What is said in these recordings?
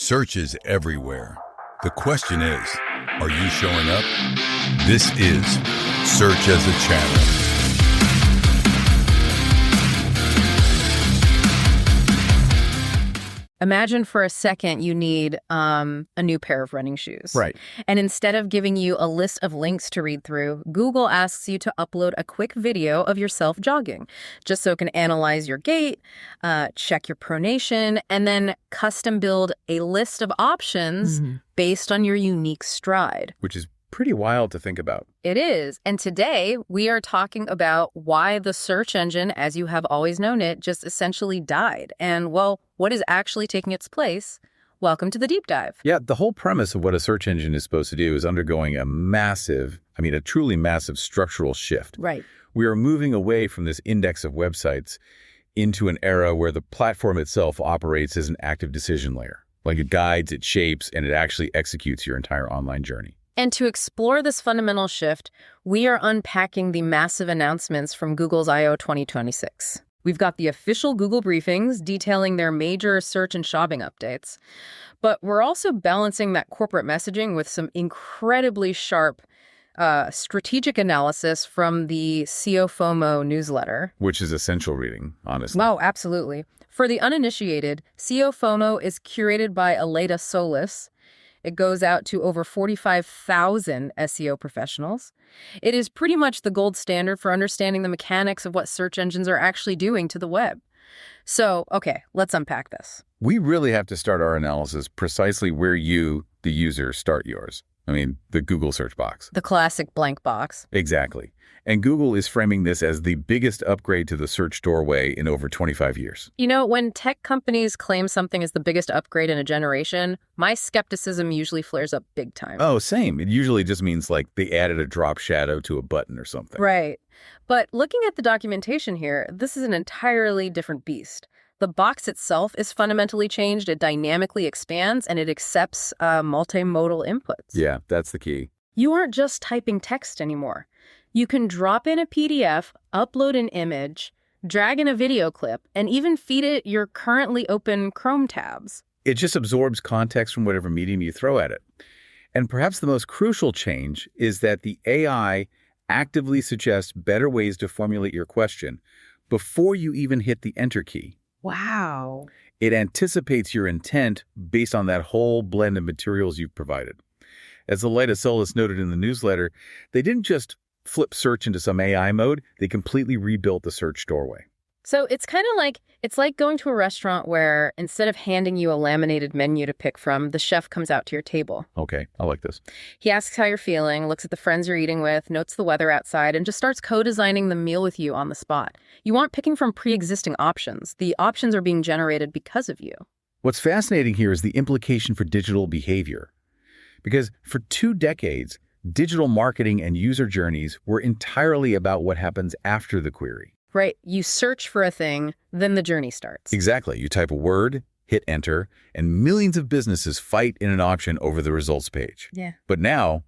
Search is everywhere. The question is, are you showing up? This is Search as a Channel. Imagine for a second you need a new pair of running shoes. Right. And instead of giving you a list of links to read through, Google asks you to upload a quick video of yourself jogging, just so it can analyze your gait, check your pronation, and then custom build a list of options based on your unique stride. Which is pretty wild to think about. It is. And today we are talking about why the search engine, as you have always known it, just essentially died. And, well, what is actually taking its place? Welcome to the deep dive. Yeah, the whole premise of what a search engine is supposed to do is undergoing a truly massive structural shift. Right. We are moving away from this index of websites into an era where the platform itself operates as an active decision layer. Like it guides, it shapes, and it actually executes your entire online journey. And to explore this fundamental shift, we are unpacking the massive announcements from Google's I/O 2026. We've got the official Google briefings detailing their major search and shopping updates. But we're also balancing that corporate messaging with some incredibly sharp strategic analysis from the SEO FOMO newsletter. Which is essential reading, honestly. Oh, absolutely. For the uninitiated, SEO FOMO is curated by Aleda Solis. It goes out to over 45,000 SEO professionals. It is pretty much the gold standard for understanding the mechanics of what search engines are actually doing to the web. So, okay, let's unpack this. We really have to start our analysis precisely where you, the user, start yours. I mean, the Google search box. The classic blank box. Exactly. And Google is framing this as the biggest upgrade to the search doorway in over 25 years. You know, when tech companies claim something is the biggest upgrade in a generation, my skepticism usually flares up big time. Oh, same. It usually just means like they added a drop shadow to a button or something. Right. But looking at the documentation here, this is an entirely different beast. The box itself is fundamentally changed. It dynamically expands and it accepts multimodal inputs. Yeah, that's the key. You aren't just typing text anymore. You can drop in a PDF, upload an image, drag in a video clip, and even feed it your currently open Chrome tabs. It just absorbs context from whatever medium you throw at it. And perhaps the most crucial change is that the AI actively suggests better ways to formulate your question before you even hit the enter key. Wow. It anticipates your intent based on that whole blend of materials you've provided. As Aleda Solis noted in the newsletter, they didn't just flip search into some AI mode, they completely rebuilt the search doorway. So it's kind of like, it's like going to a restaurant where instead of handing you a laminated menu to pick from, the chef comes out to your table. Okay, I like this. He asks how you're feeling, looks at the friends you're eating with, notes the weather outside, and just starts co-designing the meal with you on the spot. You aren't picking from pre-existing options. The options are being generated because of you. What's fascinating here is the implication for digital behavior. Because for 2 decades, digital marketing and user journeys were entirely about what happens after the query. Right. You search for a thing, then the journey starts. Exactly. You type a word, hit enter, and millions of businesses fight in an auction over the results page. Yeah. But now,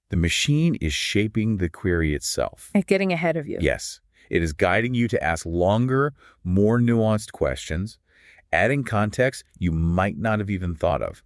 the machine is shaping the query itself. It's getting ahead of you. Yes. It is guiding you to ask longer, more nuanced questions, adding context you might not have even thought of.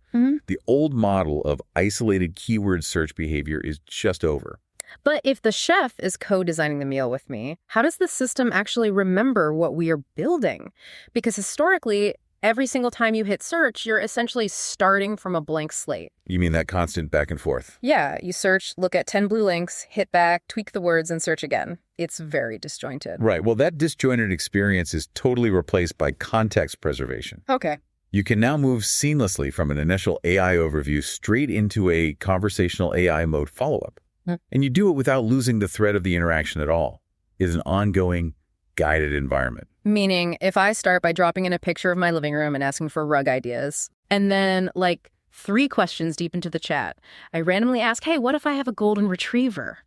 The old model of isolated keyword search behavior is just over. But if the chef is co-designing the meal with me, how does the system actually remember what we are building? Because historically, every single time you hit search, you're essentially starting from a blank slate. You mean that constant back and forth? Yeah, you search, look at 10 blue links, hit back, tweak the words, and search again. It's very disjointed. Right. Well, that disjointed experience is totally replaced by context preservation. Okay. You can now move seamlessly from an initial AI overview straight into a conversational AI mode follow-up. And you do it without losing the thread of the interaction at all. It's an ongoing, guided environment. Meaning, if I start by dropping in a picture of my living room and asking for rug ideas, and then, 3 questions deep into the chat, I randomly ask, hey, what if I have a golden retriever?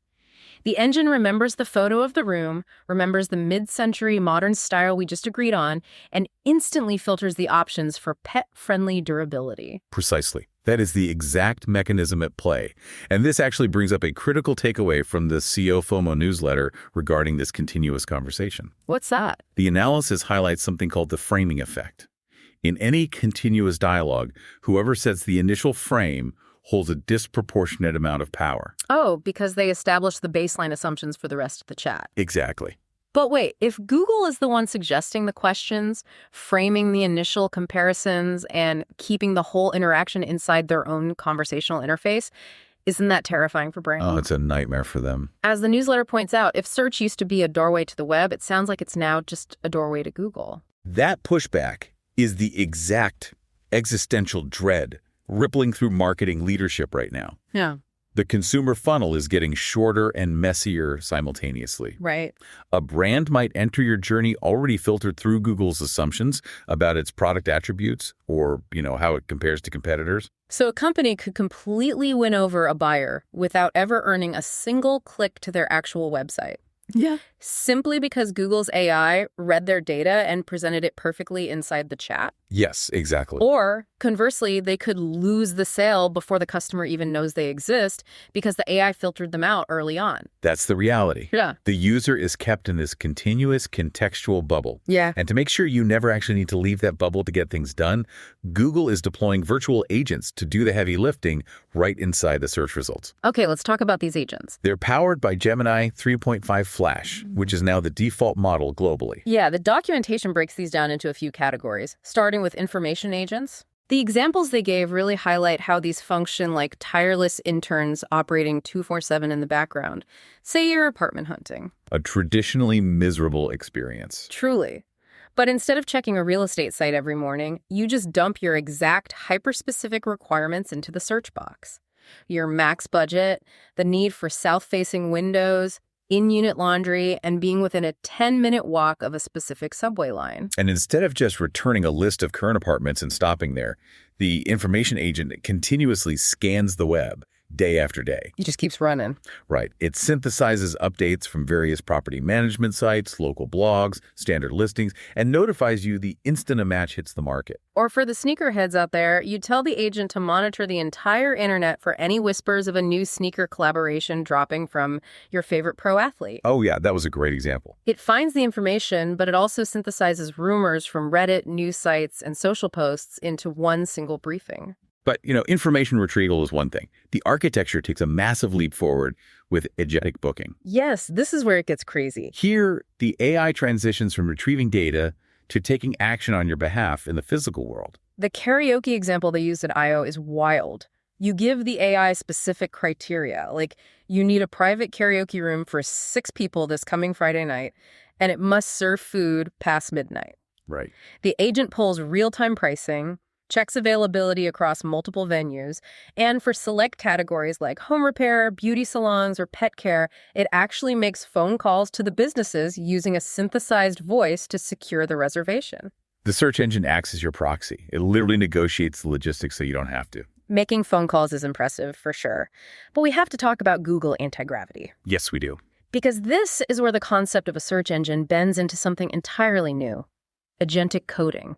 The engine remembers the photo of the room, remembers the mid-century modern style we just agreed on, and instantly filters the options for pet-friendly durability. Precisely. That is the exact mechanism at play. And this actually brings up a critical takeaway from the SEO FOMO newsletter regarding this continuous conversation. What's that? The analysis highlights something called the framing effect. In any continuous dialogue, whoever sets the initial frame holds a disproportionate amount of power. Oh, because they establish the baseline assumptions for the rest of the chat. Exactly. But wait, if Google is the one suggesting the questions, framing the initial comparisons, and keeping the whole interaction inside their own conversational interface, isn't that terrifying for brands? Oh, it's a nightmare for them. As the newsletter points out, if search used to be a doorway to the web, it sounds like it's now just a doorway to Google. That pushback is the exact existential dread rippling through marketing leadership right now. Yeah. The consumer funnel is getting shorter and messier simultaneously. Right. A brand might enter your journey already filtered through Google's assumptions about its product attributes or, how it compares to competitors. So a company could completely win over a buyer without ever earning a single click to their actual website. Yeah. Simply because Google's AI read their data and presented it perfectly inside the chat. Yes, exactly. Or conversely, they could lose the sale before the customer even knows they exist because the AI filtered them out early on. That's the reality. Yeah. The user is kept in this continuous contextual bubble. Yeah. And to make sure you never actually need to leave that bubble to get things done, Google is deploying virtual agents to do the heavy lifting right inside the search results. Okay, let's talk about these agents. They're powered by Gemini 3.5 Flash, which is now the default model globally. Yeah, the documentation breaks these down into a few categories, starting with information agents. The examples they gave really highlight how these function like tireless interns operating 24/7 in the background. Say you're apartment hunting. A traditionally miserable experience. Truly. But instead of checking a real estate site every morning, you just dump your exact hyper-specific requirements into the search box. Your max budget, the need for south-facing windows, in-unit laundry, and being within a 10-minute walk of a specific subway line. And instead of just returning a list of current apartments and stopping there, the information agent continuously scans the web day after day. It just keeps running. Right. It synthesizes updates from various property management sites, local blogs, standard listings, and notifies you the instant a match hits the market. Or for the sneakerheads out there, you tell the agent to monitor the entire internet for any whispers of a new sneaker collaboration dropping from your favorite pro athlete. Oh, yeah, that was a great example. It finds the information, but it also synthesizes rumors from Reddit, news sites, and social posts into one single briefing. But, information retrieval is one thing. The architecture takes a massive leap forward with agentic booking. Yes, this is where it gets crazy. Here, the AI transitions from retrieving data to taking action on your behalf in the physical world. The karaoke example they used at I/O is wild. You give the AI specific criteria, like you need a private karaoke room for 6 people this coming Friday night, and it must serve food past midnight. Right. The agent pulls real-time pricing, checks availability across multiple venues, and for select categories like home repair, beauty salons, or pet care, it actually makes phone calls to the businesses using a synthesized voice to secure the reservation. The search engine acts as your proxy. It literally negotiates the logistics so you don't have to. Making phone calls is impressive, for sure. But we have to talk about Google anti-gravity. Yes, we do. Because this is where the concept of a search engine bends into something entirely new: agentic coding.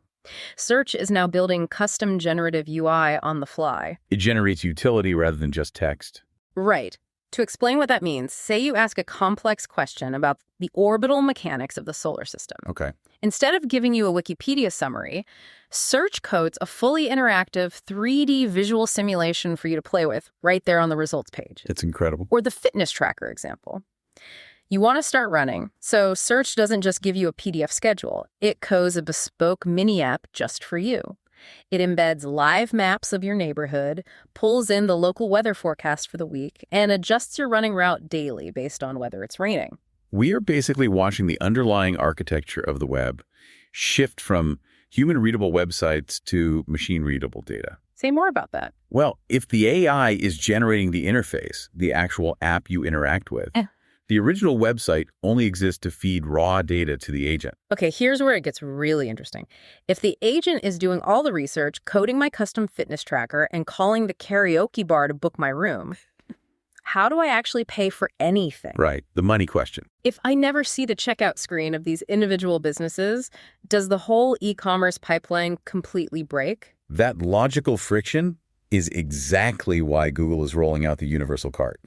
Search is now building custom generative UI on the fly. It generates utility rather than just text. Right. To explain what that means, say you ask a complex question about the orbital mechanics of the solar system. Okay. Instead of giving you a Wikipedia summary, Search codes a fully interactive 3D visual simulation for you to play with right there on the results page. It's incredible. Or the fitness tracker example. You want to start running, so Search doesn't just give you a PDF schedule. It codes a bespoke mini app just for you. It embeds live maps of your neighborhood, pulls in the local weather forecast for the week, and adjusts your running route daily based on whether it's raining. We are basically watching the underlying architecture of the web shift from human-readable websites to machine-readable data. Say more about that. Well, if the AI is generating the interface, the actual app you interact with, the original website only exists to feed raw data to the agent. Okay, here's where it gets really interesting. If the agent is doing all the research, coding my custom fitness tracker, and calling the karaoke bar to book my room, how do I actually pay for anything? Right, the money question. If I never see the checkout screen of these individual businesses, does the whole e-commerce pipeline completely break? That logical friction is exactly why Google is rolling out the universal cart.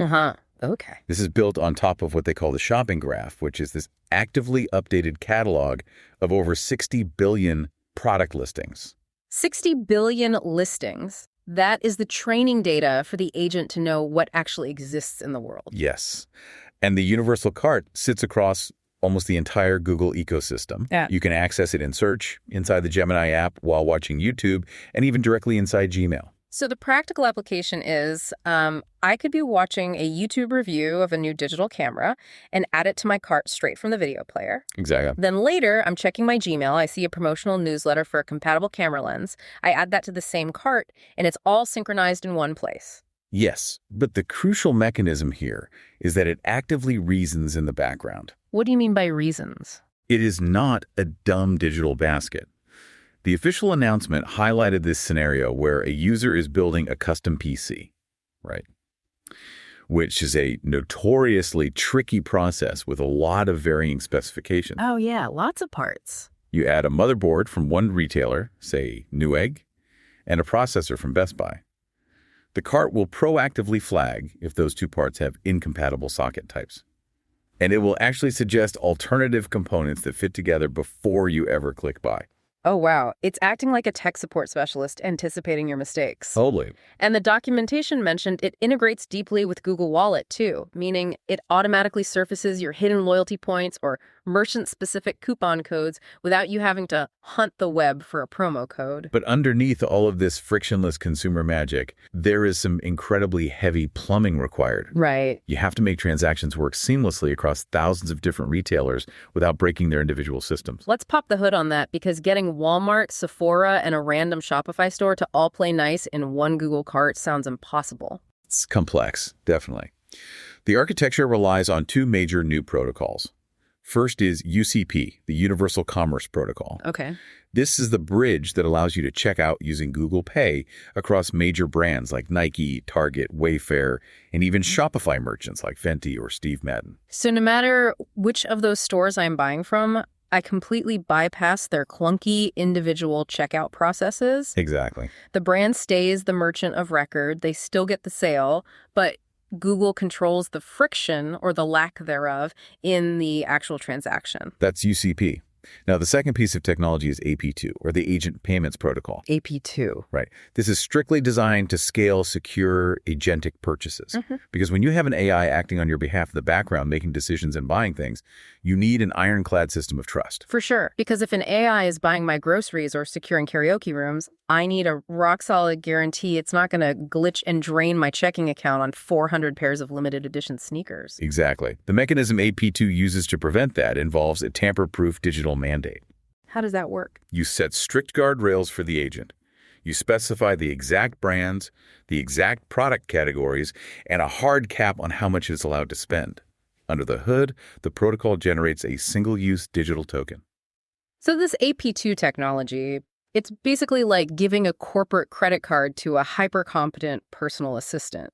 Okay. This is built on top of what they call the shopping graph, which is this actively updated catalog of over 60 billion product listings. 60 billion listings. That is the training data for the agent to know what actually exists in the world. Yes. And the universal cart sits across almost the entire Google ecosystem. Yeah. You can access it in search, inside the Gemini app, while watching YouTube, and even directly inside Gmail. So the practical application is I could be watching a YouTube review of a new digital camera and add it to my cart straight from the video player. Exactly. Then later, I'm checking my Gmail. I see a promotional newsletter for a compatible camera lens. I add that to the same cart, and it's all synchronized in one place. Yes, but the crucial mechanism here is that it actively reasons in the background. What do you mean by reasons? It is not a dumb digital basket. The official announcement highlighted this scenario where a user is building a custom PC, right? Which is a notoriously tricky process with a lot of varying specifications. Oh, yeah, lots of parts. You add a motherboard from one retailer, say Newegg, and a processor from Best Buy. The cart will proactively flag if those two parts have incompatible socket types. And it will actually suggest alternative components that fit together before you ever click buy. Oh, wow. It's acting like a tech support specialist anticipating your mistakes. Totally. And the documentation mentioned it integrates deeply with Google Wallet, too, meaning it automatically surfaces your hidden loyalty points or merchant-specific coupon codes without you having to hunt the web for a promo code. But underneath all of this frictionless consumer magic, there is some incredibly heavy plumbing required. Right. You have to make transactions work seamlessly across thousands of different retailers without breaking their individual systems. Let's pop the hood on that, because getting Walmart, Sephora, and a random Shopify store to all play nice in one Google cart sounds impossible. It's complex, definitely. The architecture relies on two major new protocols. First is UCP, the Universal Commerce Protocol. Okay. This is the bridge that allows you to check out using Google Pay across major brands like Nike, Target, Wayfair, and even Shopify merchants like Fenty or Steve Madden. So no matter which of those stores I'm buying from, I completely bypass their clunky individual checkout processes. Exactly. The brand stays the merchant of record. They still get the sale, but Google controls the friction or the lack thereof in the actual transaction. That's UCP. Now, the second piece of technology is AP2, or the Agent Payments Protocol. AP2. Right. This is strictly designed to scale secure agentic purchases. Because when you have an AI acting on your behalf in the background, making decisions and buying things, you need an ironclad system of trust. For sure. Because if an AI is buying my groceries or securing karaoke rooms, I need a rock-solid guarantee it's not going to glitch and drain my checking account on 400 pairs of limited edition sneakers. Exactly. The mechanism AP2 uses to prevent that involves a tamper-proof digital mandate. How does that work? You set strict guardrails for the agent. You specify the exact brands, the exact product categories, and a hard cap on how much it's allowed to spend. Under the hood, the protocol generates a single-use digital token. So this AP2 technology, it's basically like giving a corporate credit card to a hyper-competent personal assistant.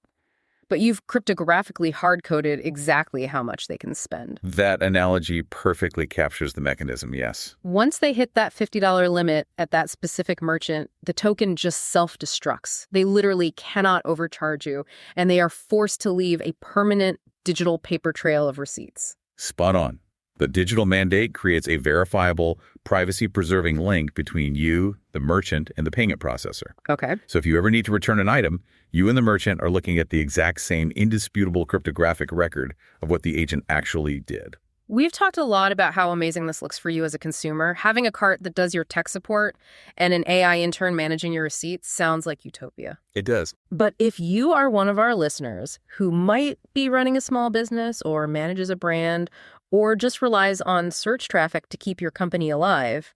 But you've cryptographically hard-coded exactly how much they can spend. That analogy perfectly captures the mechanism, yes. Once they hit that $50 limit at that specific merchant, the token just self-destructs. They literally cannot overcharge you, and they are forced to leave a permanent digital paper trail of receipts. Spot on. The digital mandate creates a verifiable, privacy-preserving link between you, the merchant, and the payment processor. Okay. So if you ever need to return an item, you and the merchant are looking at the exact same indisputable cryptographic record of what the agent actually did. We've talked a lot about how amazing this looks for you as a consumer. Having a cart that does your tech support and an AI intern managing your receipts sounds like utopia. It does. But if you are one of our listeners who might be running a small business or manages a brand or just relies on search traffic to keep your company alive,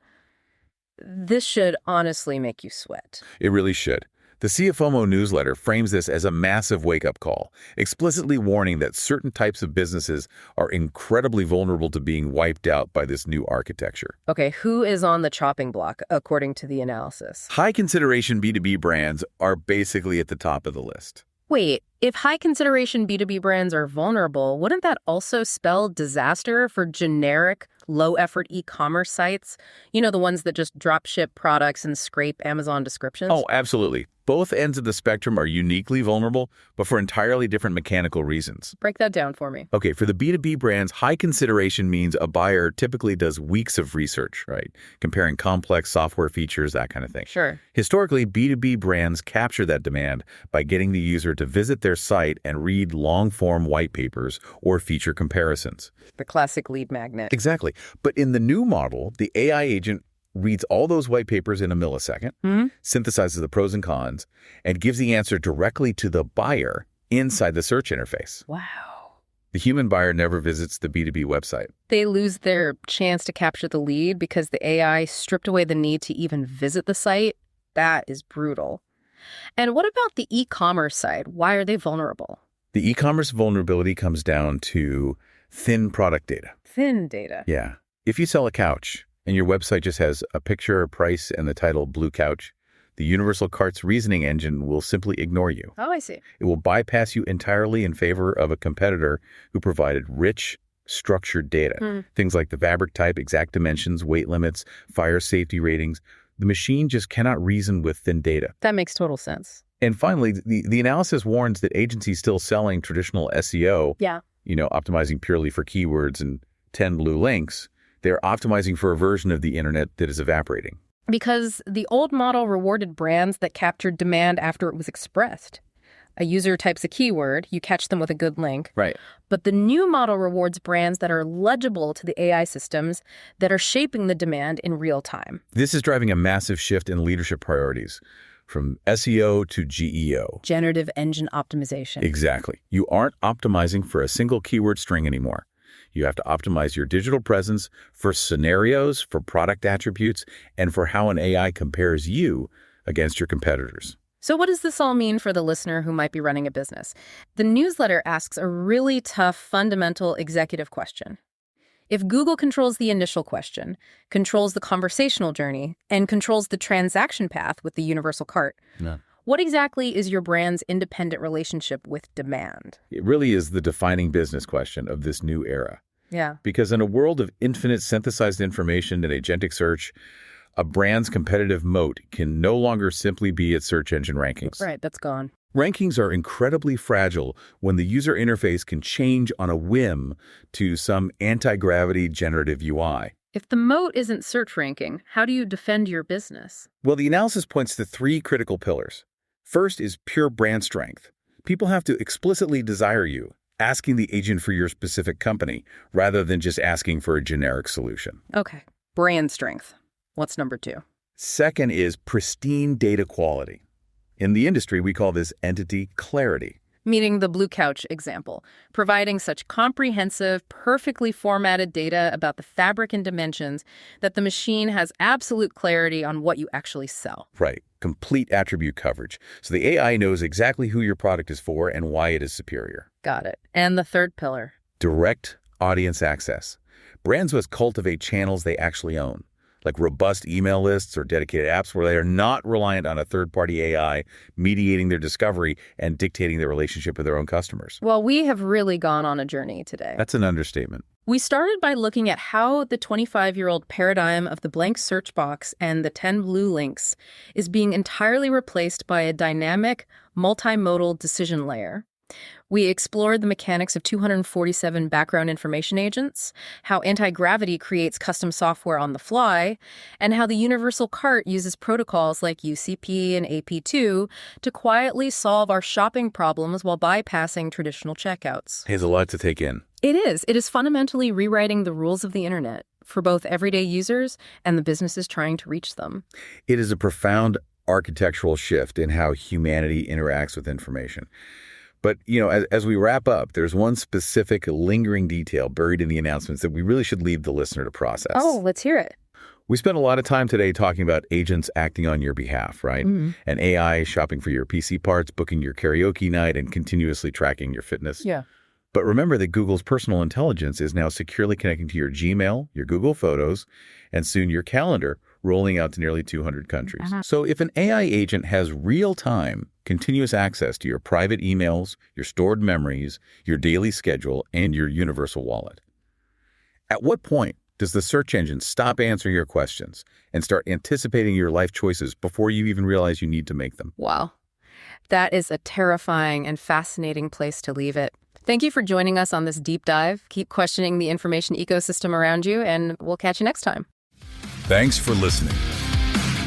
this should honestly make you sweat. It really should. The CFOMO newsletter frames this as a massive wake-up call, explicitly warning that certain types of businesses are incredibly vulnerable to being wiped out by this new architecture. Okay, who is on the chopping block, according to the analysis? High-consideration B2B brands are basically at the top of the list. Wait, if high-consideration B2B brands are vulnerable, wouldn't that also spell disaster for generic, low-effort e-commerce sites? You know, the ones that just drop ship products and scrape Amazon descriptions? Oh, absolutely. Both ends of the spectrum are uniquely vulnerable, but for entirely different mechanical reasons. Break that down for me. Okay, for the B2B brands, high consideration means a buyer typically does weeks of research, right? Comparing complex software features, that kind of thing. Sure. Historically, B2B brands capture that demand by getting the user to visit their site and read long-form white papers or feature comparisons. The classic lead magnet. Exactly. But in the new model, the AI agent reads all those white papers in a millisecond, synthesizes the pros and cons, and gives the answer directly to the buyer inside the search interface. Wow. The human buyer never visits the B2B website. They lose their chance to capture the lead because the AI stripped away the need to even visit the site. That is brutal. And what about the e-commerce side? Why are they vulnerable? The e-commerce vulnerability comes down to thin product data. Thin data. Yeah. If you sell a couch and your website just has a picture, a price, and the title Blue Couch, the Universal Cart's reasoning engine will simply ignore you. Oh, I see. It will bypass you entirely in favor of a competitor who provided rich, structured data. Things like the fabric type, exact dimensions, weight limits, fire safety ratings. The machine just cannot reason with thin data. That makes total sense. And finally, the analysis warns that agencies still selling traditional SEO, optimizing purely for keywords and 10 blue links, they're optimizing for a version of the internet that is evaporating. Because the old model rewarded brands that captured demand after it was expressed. A user types a keyword, you catch them with a good link. Right. But the new model rewards brands that are legible to the AI systems that are shaping the demand in real time. This is driving a massive shift in leadership priorities, from SEO to GEO. Generative engine optimization. Exactly. You aren't optimizing for a single keyword string anymore. You have to optimize your digital presence for scenarios, for product attributes, and for how an AI compares you against your competitors. So what does this all mean for the listener who might be running a business? The newsletter asks a really tough, fundamental executive question. If Google controls the initial question, controls the conversational journey, and controls the transaction path with the Universal Cart, what exactly is your brand's independent relationship with demand? It really is the defining business question of this new era. Yeah. Because in a world of infinite synthesized information and agentic search, a brand's competitive moat can no longer simply be its search engine rankings. Right, that's gone. Rankings are incredibly fragile when the user interface can change on a whim to some anti-gravity generative UI. If the moat isn't search ranking, how do you defend your business? Well, the analysis points to three critical pillars. First is pure brand strength. People have to explicitly desire you, asking the agent for your specific company, rather than just asking for a generic solution. Okay, brand strength. What's number two? Second is pristine data quality. In the industry, we call this entity clarity. Meaning the Blue Couch example, providing such comprehensive, perfectly formatted data about the fabric and dimensions that the machine has absolute clarity on what you actually sell. Right. Complete attribute coverage. So the AI knows exactly who your product is for and why it is superior. Got it. And the third pillar? Direct audience access. Brands must cultivate channels they actually own, like robust email lists or dedicated apps where they are not reliant on a third-party AI mediating their discovery and dictating their relationship with their own customers. Well, we have really gone on a journey today. That's an understatement. We started by looking at how the 25-year-old paradigm of the blank search box and the 10 blue links is being entirely replaced by a dynamic, multimodal decision layer. We explored the mechanics of 247 background information agents, how anti-gravity creates custom software on the fly, and how the Universal Cart uses protocols like UCP and AP2 to quietly solve our shopping problems while bypassing traditional checkouts. There's a lot to take in. It is. It is fundamentally rewriting the rules of the internet for both everyday users and the businesses trying to reach them. It is a profound architectural shift in how humanity interacts with information. But, as we wrap up, there's one specific lingering detail buried in the announcements that we really should leave the listener to process. Oh, let's hear it. We spent a lot of time today talking about agents acting on your behalf, right? And AI shopping for your PC parts, booking your karaoke night, and continuously tracking your fitness. Yeah. But remember that Google's personal intelligence is now securely connecting to your Gmail, your Google Photos, and soon your calendar, rolling out to nearly 200 countries. So if an AI agent has real-time, continuous access to your private emails, your stored memories, your daily schedule, and your universal wallet, at what point does the search engine stop answering your questions and start anticipating your life choices before you even realize you need to make them. Wow. That is a terrifying and fascinating place to leave it. Thank you for joining us on this deep dive. Keep questioning the information ecosystem around you, and we'll catch you next time. Thanks for listening.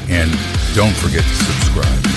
And don't forget to subscribe.